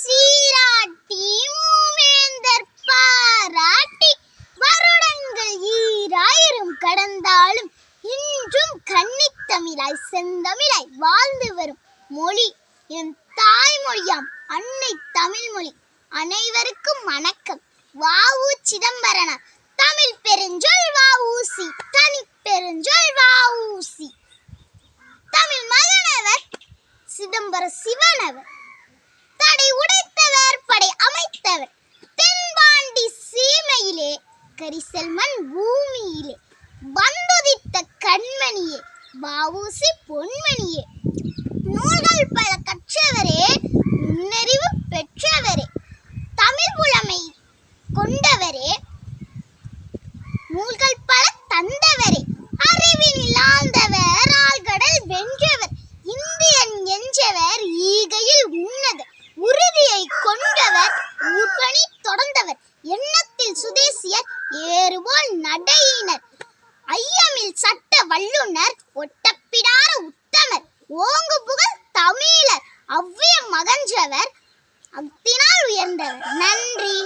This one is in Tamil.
சீராட்டி மூவேந்தர் பாராட்டி வருடங்கள் ஈராயிரம் கடந்தாலும் இன்றும் கன்னித்தமிழாய் செந்தமிழாய் வாழ்ந்து வரும் மொழி என் தாய்மொழியாம் அன்னை தமிழ்மொழி. அனைவருக்கும் வணக்கம். வ.உ. சிதம்பரனார். தமிழ் பெருஞ்சொல் வ.உ.சி. தனி பெருஞ்சொல் வ.உ.சி. தமிழ் மகனவர் சிதம்பர சிவனவர். தடை உடைத்தவர் படை அமைத்தவர். தென்பாண்டி சீமையிலே கரிசல்மண் பூமியிலே வந்துதித்த கண்மணியே வ.உ.சி. பொன்மணியே. நூல்கள் பல கற்றவரே, நுண்ணறிவு பெற்றவரே, தமிழ் புலமை கொண்டவரே, நூல்கள் பல தந்தவரே, அறிவினில் ஆழ்ந்தவர், ஆழ்கடல் வென்றவர், இந்தியன் என்றவர், ஈகையில் உன்னதர், உறுதியை கொண்டவர், ஊர்பணி தொடர்ந்தவர், எண்ணத்தில் சுதேசியர், ஏறுபோல் நடையினர், ஐயமில் சட்ட வல்லுனர், ஒட்டப்பிடார உத்தமர், ஓங்கு புகழ் தமிழர், அவ்வியம் மகன்றவர், அத்தினால் உயர்ந்தவர். நன்றி.